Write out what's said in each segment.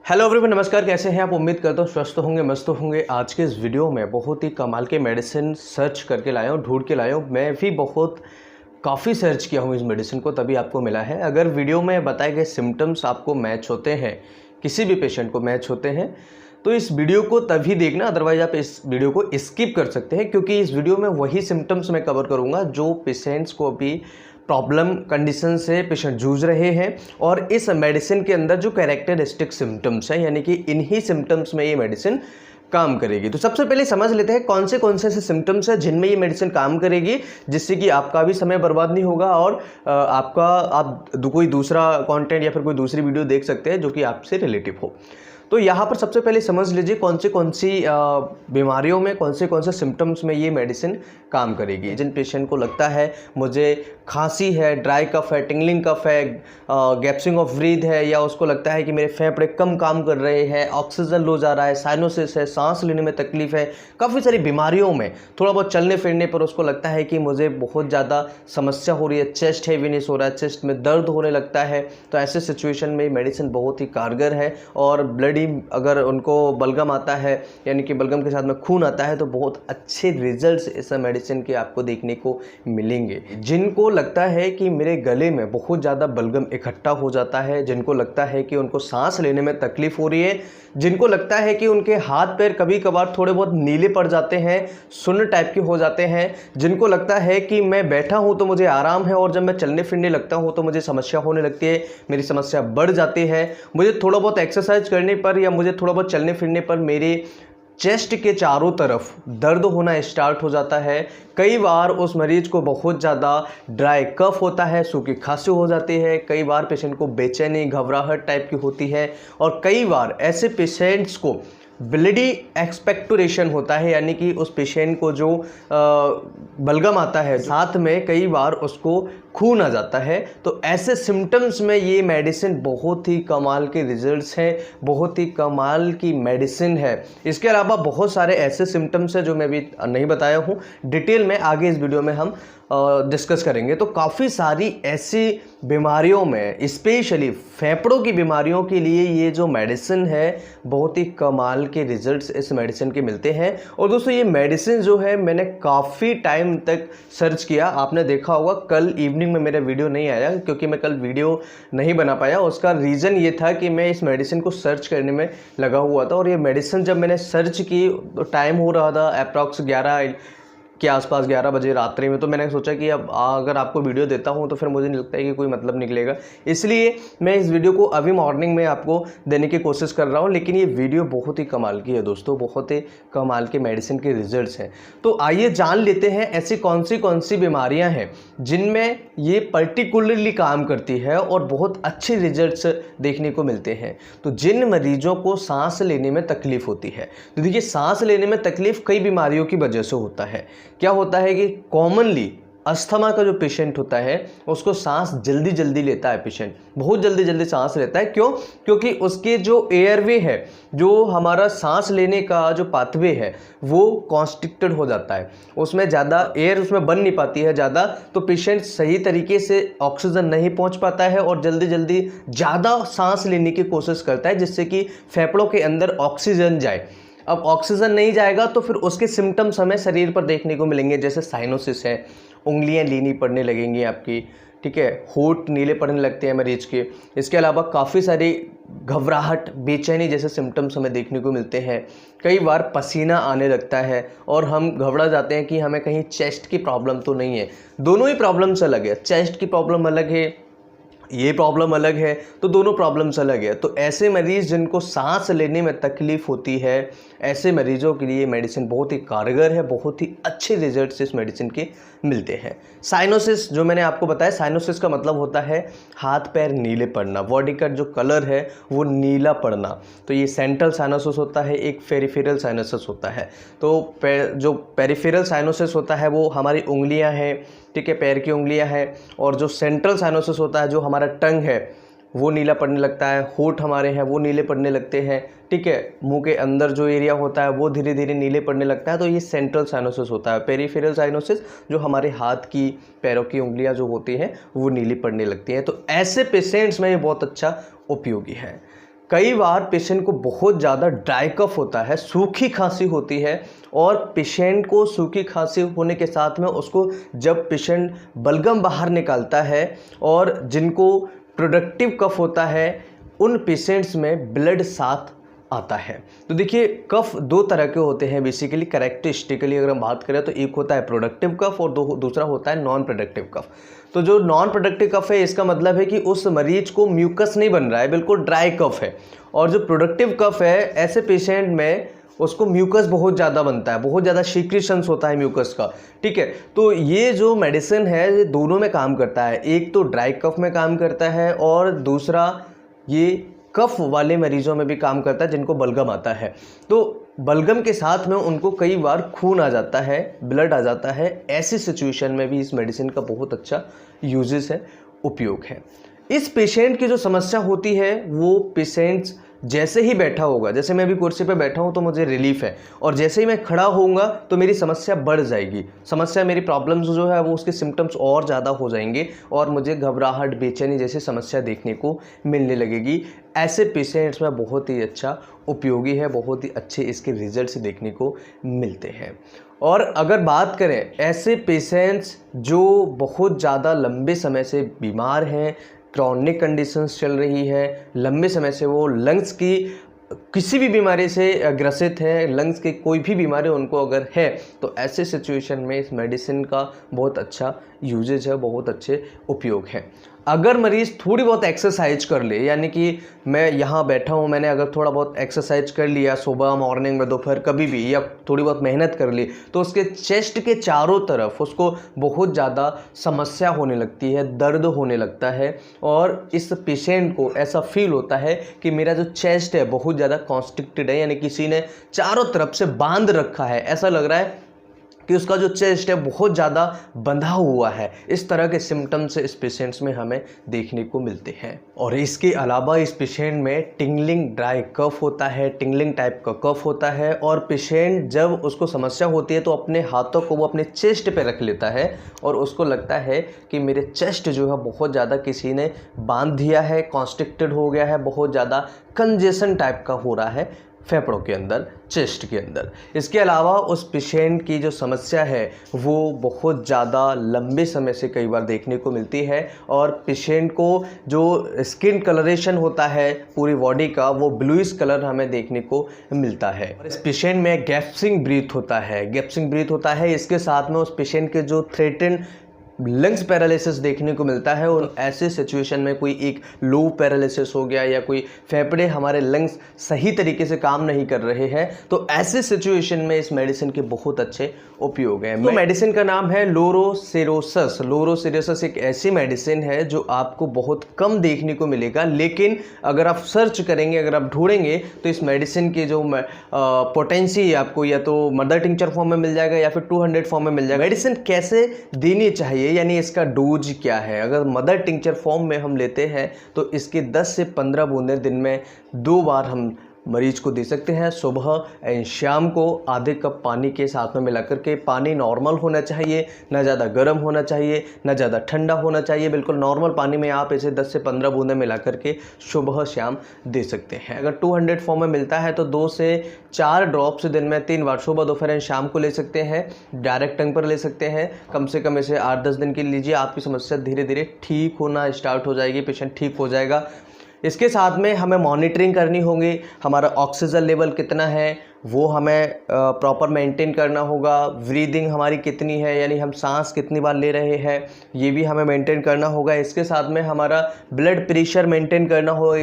Hello everyone, नमस्कार। कैसे हैं आप? उम्मीद करता हूँ स्वस्थ होंगे, मस्त होंगे। आज के इस वीडियो में बहुत ही कमाल के मेडिसिन सर्च करके लाया हूँ, ढूंढ के लाया हूँ। मैं भी काफ़ी सर्च किया हूँ इस मेडिसिन को, तभी आपको मिला है। अगर वीडियो में बताए गए सिम्टम्स आपको मैच होते हैं, किसी भी पेशेंट को मैच होते हैं, तो इस वीडियो को तभी देखना, अदरवाइज आप इस वीडियो को स्किप कर सकते हैं, क्योंकि इस वीडियो में वही सिम्टम्स मैं कवर करूँगा जो पेशेंट्स को भी प्रॉब्लम कंडीशन से पेशेंट जूझ रहे हैं। और इस मेडिसिन के अंदर जो कैरेक्टरिस्टिक सिम्टम्स हैं, यानी कि इन्हीं सिम्टम्स में ये मेडिसिन काम करेगी। तो सबसे पहले समझ लेते हैं कौन से ऐसे सिम्टम्स हैं जिनमें ये मेडिसिन काम करेगी, जिससे कि आपका भी समय बर्बाद नहीं होगा और आप कोई दूसरा कंटेंट या फिर कोई दूसरी वीडियो देख सकते हैं जो कि आपसे रिलेटिव हो। तो यहाँ पर सबसे पहले समझ लीजिए कौन सी बीमारियों में कौन से सिम्टम्स में ये मेडिसिन काम करेगी। जिन पेशेंट को लगता है मुझे खांसी है, ड्राई कफ है, टिंगलिंग कफ है, गैप्सिंग ऑफ ब्रीथ है, या उसको लगता है कि मेरे फेफड़े कम काम कर रहे हैं, ऑक्सीजन लो जा रहा है, साइनोसिस है, सांस लेने में तकलीफ है, काफ़ी सारी बीमारियों में थोड़ा बहुत चलने फिरने पर उसको लगता है कि मुझे बहुत ज़्यादा समस्या हो रही है, चेस्ट हेवीनेस हो रहा है, चेस्ट में दर्द होने लगता है, तो ऐसे सिचुएशन में मेडिसिन बहुत ही कारगर है। और ब्लडी अगर उनको बलगम आता है, यानी कि बलगम के साथ में खून आता है, तो बहुत अच्छे रिजल्ट्स इस मेडिसिन के आपको देखने को मिलेंगे। जिनको लगता है कि मेरे गले में बहुत ज़्यादा बलगम इकट्ठा हो जाता है, जिनको लगता है कि उनको सांस लेने में तकलीफ हो रही है, जिनको लगता है कि उनके हाथ पैर कभी कभार थोड़े बहुत नीले पड़ जाते हैं, सुन्न टाइप के हो जाते हैं, जिनको लगता है कि मैं बैठा हूं तो मुझे आराम है और जब मैं चलने फिरने लगता हूं तो मुझे समस्या होने लगती है, मेरी समस्या बढ़ जाती है, मुझे थोड़ा बहुत एक्सरसाइज करने पर या मुझे थोड़ा बहुत चलने फिरने पर मेरे चेस्ट के चारों तरफ दर्द होना स्टार्ट हो जाता है। कई बार उस मरीज को बहुत ज़्यादा ड्राई कफ होता है, सूखी खांसी हो जाती है, कई बार पेशेंट को बेचैनी, घबराहट टाइप की होती है, और कई बार ऐसे पेशेंट्स को ब्लडी एक्सपेक्टोरेशन होता है, यानी कि उस पेशेंट को जो बलगम आता है साथ में कई बार उसको खून आ जाता है। तो ऐसे सिम्टम्स में ये मेडिसिन बहुत ही कमाल के रिजल्ट्स हैं, बहुत ही कमाल की मेडिसिन है। इसके अलावा बहुत सारे ऐसे सिम्टम्स हैं जो मैं भी नहीं बताया हूँ, डिटेल में आगे इस वीडियो में हम डिस्कस करेंगे। तो काफ़ी सारी ऐसी बीमारियों में, स्पेशली फेफड़ों की बीमारियों के लिए ये जो मेडिसिन है, बहुत ही कमाल के रिजल्ट्स इस मेडिसिन के मिलते हैं। और दोस्तों ये मेडिसिन जो है मैंने काफ़ी टाइम तक सर्च किया। आपने देखा होगा कल इवनिंग में मेरा वीडियो नहीं आया, क्योंकि मैं कल वीडियो नहीं बना पाया। उसका रीज़न ये था कि मैं इस मेडिसिन को सर्च करने में लगा हुआ था, और ये मेडिसिन जब मैंने सर्च की तो टाइम हो रहा था अप्रॉक्स 11 के आसपास, 11 बजे रात्रि में। तो मैंने सोचा कि अब अगर आपको वीडियो देता हूं तो फिर मुझे नहीं लगता है कि कोई मतलब निकलेगा, इसलिए मैं इस वीडियो को अभी मॉर्निंग में आपको देने की कोशिश कर रहा हूं। लेकिन ये वीडियो बहुत ही कमाल की है दोस्तों, बहुत ही कमाल के मेडिसिन के रिजल्ट्स हैं। तो आइए जान लेते हैं ऐसी कौन सी बीमारियाँ हैं जिनमें ये पर्टिकुलरली काम करती है और बहुत अच्छे रिजल्ट्स देखने को मिलते हैं। तो जिन मरीजों को सांस लेने में तकलीफ होती है, तो देखिए सांस लेने में तकलीफ कई बीमारियों की वजह से होता है। क्या होता है कि कॉमनली अस्थमा का जो पेशेंट होता है उसको सांस जल्दी लेता है, पेशेंट बहुत जल्दी सांस लेता है। क्यों? क्योंकि उसके जो एयरवे है, जो हमारा सांस लेने का जो पाथवे है, वो कॉन्स्ट्रिक्टेड हो जाता है, उसमें ज़्यादा एयर उसमें बन नहीं पाती है ज़्यादा, तो पेशेंट सही तरीके से ऑक्सीजन नहीं पहुंच पाता है और जल्दी ज़्यादा सांस लेने की कोशिश करता है, जिससे कि फेफड़ों के अंदर ऑक्सीजन जाए। अब ऑक्सीजन नहीं जाएगा तो फिर उसके सिम्टम्स हमें शरीर पर देखने को मिलेंगे, जैसे साइनोसिस है, उंगलियां लीनी पड़ने लगेंगी आपकी, ठीक है, होंठ नीले पड़ने लगते हैं मरीज के। इसके अलावा काफ़ी सारी घबराहट, बेचैनी जैसे सिम्टम्स हमें देखने को मिलते हैं। कई बार पसीना आने लगता है और हम घबरा जाते हैं कि हमें कहीं चेस्ट की प्रॉब्लम तो नहीं है। दोनों ही प्रॉब्लम्स अलग है, चेस्ट की प्रॉब्लम अलग है, ये प्रॉब्लम अलग है, तो दोनों प्रॉब्लम्स अलग है। तो ऐसे मरीज़ जिनको सांस लेने में तकलीफ़ होती है, ऐसे मरीजों के लिए मेडिसिन बहुत ही कारगर है, बहुत ही अच्छे रिजल्ट्स इस मेडिसिन के मिलते हैं। साइनोसिस जो मैंने आपको बताया, साइनोसिस का मतलब होता है हाथ पैर नीले पड़ना, बॉडी का जो कलर है वो नीला पड़ना। तो ये सेंट्रल साइनोसिस होता है, एक पेरिफेरल साइनोसिस होता है। तो जो पेरिफेरल साइनोसिस होता है वो हमारी उंगलियां हैं, ठीक है, पैर की उंगलियां हैं, और जो सेंट्रल साइनोसिस होता है, जो हमारा टंग है, वो नीला पड़ने लगता है, होंठ हमारे हैं वो नीले पड़ने लगते हैं, ठीक है, मुंह के अंदर जो एरिया होता है वो धीरे धीरे नीले पड़ने लगता है। तो ये सेंट्रल साइनोसिस होता है। पेरिफेरल साइनोसिस जो हमारे हाथ की, पैरों की उंगलियां जो होती हैं वो नीली पड़ने लगती हैं। तो ऐसे पेशेंट्स में ये बहुत अच्छा उपयोगी है। कई बार पेशेंट को बहुत ज़्यादा ड्राई कफ होता है, सूखी खांसी होती है, और पेशेंट को सूखी खांसी होने के साथ में उसको जब पेशेंट बलगम बाहर निकालता है, और जिनको प्रोडक्टिव कफ होता है उन पेशेंट्स में ब्लड साथ आता है। तो देखिए, कफ दो तरह के होते हैं बेसिकली, कैरेक्टरिस्टिकली अगर हम बात करें तो एक होता है प्रोडक्टिव कफ और दूसरा होता है नॉन प्रोडक्टिव कफ। तो जो नॉन प्रोडक्टिव कफ है, इसका मतलब है कि उस मरीज को म्यूकस नहीं बन रहा है, बिल्कुल ड्राई कफ है। और जो प्रोडक्टिव कफ है, ऐसे पेशेंट में उसको म्यूकस बहुत ज़्यादा बनता है, बहुत ज़्यादा सीक्रेशंस होता है म्यूकस का, ठीक है। तो ये जो मेडिसिन है ये दोनों में काम करता है, एक तो ड्राई कफ में काम करता है और दूसरा ये कफ वाले मरीजों में भी काम करता है जिनको बलगम आता है। तो बलगम के साथ में उनको कई बार खून आ जाता है, ब्लड आ जाता है, ऐसी सिचुएशन में भी इस मेडिसिन का बहुत अच्छा यूजेस है, उपयोग है। इस पेशेंट की जो समस्या होती है वो पेशेंट्स जैसे ही बैठा होगा, जैसे मैं अभी कुर्सी पे बैठा हूँ तो मुझे रिलीफ है, और जैसे ही मैं खड़ा होऊंगा तो मेरी समस्या बढ़ जाएगी, समस्या मेरी प्रॉब्लम्स जो है वो उसके सिम्टम्स और ज़्यादा हो जाएंगे और मुझे घबराहट, बेचैनी जैसी समस्या देखने को मिलने लगेगी। ऐसे पेशेंट्स में बहुत ही अच्छा उपयोगी है, बहुत ही अच्छे इसके रिजल्ट्स देखने को मिलते हैं। और अगर बात करें ऐसे पेशेंट्स जो बहुत ज़्यादा लंबे समय से बीमार हैं, क्रॉनिक कंडीशंस चल रही है, लंबे समय से वो लंग्स की किसी भी बीमारी से ग्रसित है, लंग्स की कोई भी बीमारी उनको अगर है, तो ऐसे सिचुएशन में इस मेडिसिन का बहुत अच्छा यूजेज है, बहुत अच्छे उपयोग है। अगर मरीज़ थोड़ी बहुत एक्सरसाइज कर ले, यानी कि मैं यहाँ बैठा हूँ, मैंने अगर थोड़ा बहुत एक्सरसाइज कर लिया सुबह, मॉर्निंग में, दोपहर, कभी भी, या थोड़ी बहुत मेहनत कर ली, तो उसके चेस्ट के चारों तरफ उसको बहुत ज़्यादा समस्या होने लगती है, दर्द होने लगता है, और इस पेशेंट को ऐसा फील होता है कि मेरा जो चेस्ट है बहुत ज़्यादा कॉन्स्ट्रिक्टेड है, यानी किसी ने चारों तरफ से बांध रखा है, ऐसा लग रहा है कि उसका जो चेस्ट है बहुत ज़्यादा बंधा हुआ है। इस तरह के सिम्टम्स इस पेशेंट्स में हमें देखने को मिलते हैं। और इसके अलावा इस पेशेंट में टिंगलिंग ड्राई कफ होता है, टिंगलिंग टाइप का कफ होता है, और पेशेंट जब उसको समस्या होती है तो अपने हाथों को वो अपने चेस्ट पे रख लेता है और उसको लगता है कि मेरे चेस्ट जो है बहुत ज़्यादा किसी ने बांध दिया है, कॉन्स्ट्रिक्टेड हो गया है, बहुत ज़्यादा कंजेशन टाइप का हो रहा है फेफड़ों के अंदर, चेस्ट के अंदर। इसके अलावा उस पेशेंट की जो समस्या है वो बहुत ज़्यादा लंबे समय से कई बार देखने को मिलती है, और पेशेंट को जो स्किन कलरेशन होता है पूरी बॉडी का, वो ब्लूइश कलर हमें देखने को मिलता है। और इस पेशेंट में गैप्सिंग ब्रीथ होता है, गैप्सिंग ब्रीथ होता है। इसके साथ में उस पेशेंट के जो थ्रेटन लंग्स पैरालिसिस देखने को मिलता है, और ऐसे सिचुएशन में कोई एक लो पैरालिसिस हो गया या कोई फेफड़े हमारे लंग्स सही तरीके से काम नहीं कर रहे हैं, तो ऐसे सिचुएशन में इस मेडिसिन के बहुत अच्छे उपयोग हैं। तो मेडिसिन का नाम है लोरोसिरोसस। लोरोसिरोसस एक ऐसी मेडिसिन है जो आपको बहुत कम देखने को मिलेगा, लेकिन अगर आप सर्च करेंगे, अगर आप ढूंढेंगे, तो इस मेडिसिन की जो पोटेंसी आपको या तो मदर टिंचर फॉर्म में मिल जाएगा या फिर 200 फॉर्म में मिल जाएगा। मेडिसिन कैसे देनी चाहिए, यानी इसका डोज क्या है। अगर मदर टिंचर फॉर्म में हम लेते हैं तो इसके 10 से 15 बूंदें दिन में 2 बार हम मरीज को दे सकते हैं, सुबह एंड शाम को आधे कप पानी के साथ में मिलाकर के। पानी नॉर्मल होना चाहिए, ना ज़्यादा गर्म होना चाहिए, ना ज़्यादा ठंडा होना चाहिए, बिल्कुल नॉर्मल पानी में आप इसे 10 से 15 बूंदें मिलाकर के सुबह शाम दे सकते हैं। अगर 200 फॉर्म में मिलता है तो 2 से 4 ड्रॉप्स दिन में 3 बार, सुबह, दोपहर एंड शाम को ले सकते हैं। डायरेक्ट टंग पर ले सकते हैं। कम से कम इसे 8-10 दिन के लिए लीजिए, आपकी समस्या धीरे धीरे ठीक होना स्टार्ट हो जाएगी, पेशेंट ठीक हो जाएगा। इसके साथ में हमें मॉनिटरिंग करनी होगी, हमारा ऑक्सीजन लेवल कितना है वो हमें प्रॉपर मेंटेन करना होगा। ब्रीदिंग हमारी कितनी है, यानी हम सांस कितनी बार ले रहे हैं, ये भी हमें मेंटेन करना होगा। इसके साथ में हमारा ब्लड प्रेशर मेंटेन करना होगा,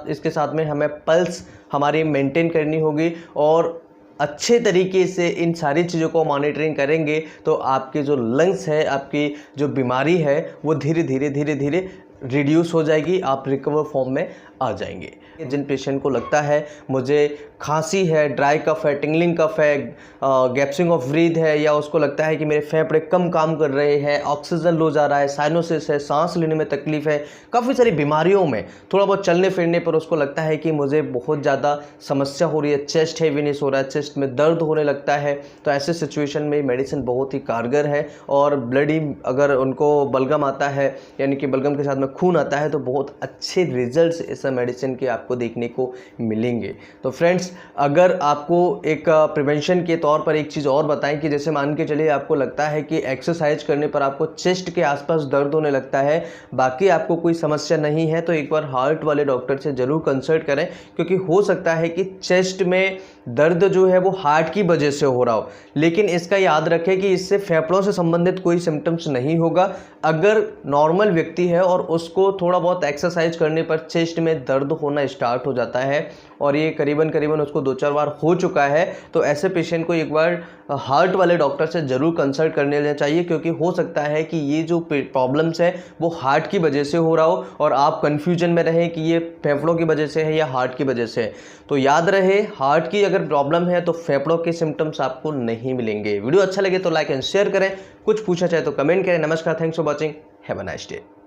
इसके साथ में हमें पल्स हमारी मेंटेन करनी होगी। और अच्छे तरीके से इन सारी चीज़ों को मॉनिटरिंग करेंगे तो आपके जो लंग्स है, आपकी जो बीमारी है वो धीरे धीरे रिड्यूस हो जाएगी, आप रिकवर फॉर्म में आ जाएंगे। जिन पेशेंट को लगता है मुझे खांसी है, ड्राई कफ है, टिंगलिंग कफ है, गैप्सिंग ऑफ ब्रीथ है, या उसको लगता है कि मेरे फेफड़े कम काम कर रहे हैं, ऑक्सीजन लो जा रहा है, साइनोसिस है, सांस लेने में तकलीफ है, काफ़ी सारी बीमारियों में थोड़ा बहुत चलने फिरने पर उसको लगता है कि मुझे बहुत ज़्यादा समस्या हो रही है, चेस्ट हेवीनेस हो रहा है, चेस्ट में दर्द होने लगता है, तो ऐसे सिचुएशन में मेडिसिन बहुत ही कारगर है। और ब्लडी अगर उनको बलगम आता है, यानी कि बलगम के साथ में में खून आता है तो बहुत अच्छे रिजल्ट्स इस मेडिसिन के आपको देखने को मिलेंगे। तो फ्रेंड्स, अगर आपको एक प्रिवेंशन के तौर पर एक चीज़ और बताएं कि जैसे मान के चलिए आपको लगता है कि एक्सरसाइज करने पर आपको चेस्ट के आसपास दर्द होने लगता है, बाकी आपको कोई समस्या नहीं है, तो एक बार हार्ट वाले डॉक्टर से ज़रूर कंसल्ट करें, क्योंकि हो सकता है कि चेस्ट में दर्द जो है वो हार्ट की वजह से हो रहा हो। लेकिन इसका याद रखें कि इससे फेफड़ों से संबंधित कोई सिम्टम्स नहीं होगा। अगर नॉर्मल व्यक्ति है और उसको थोड़ा बहुत एक्सरसाइज करने पर चेस्ट में दर्द होना स्टार्ट हो जाता है और ये करीबन उसको 2-4 बार हो चुका है, तो ऐसे पेशेंट को एक बार हार्ट वाले डॉक्टर से ज़रूर कंसल्ट करने लेना चाहिए, क्योंकि हो सकता है कि ये जो प्रॉब्लम्स है वो हार्ट की वजह से हो रहा हो और आप कन्फ्यूजन में रहें कि ये फेफड़ों की वजह से है या हार्ट की वजह से है। तो याद रहे, हार्ट की अगर प्रॉब्लम है तो फेफड़ों के सिम्टम्स आपको नहीं मिलेंगे। वीडियो अच्छा लगे तो लाइक एंड शेयर करें, कुछ पूछा चाहे तो कमेंट करें। नमस्कार, thanks for watching, have a nice day.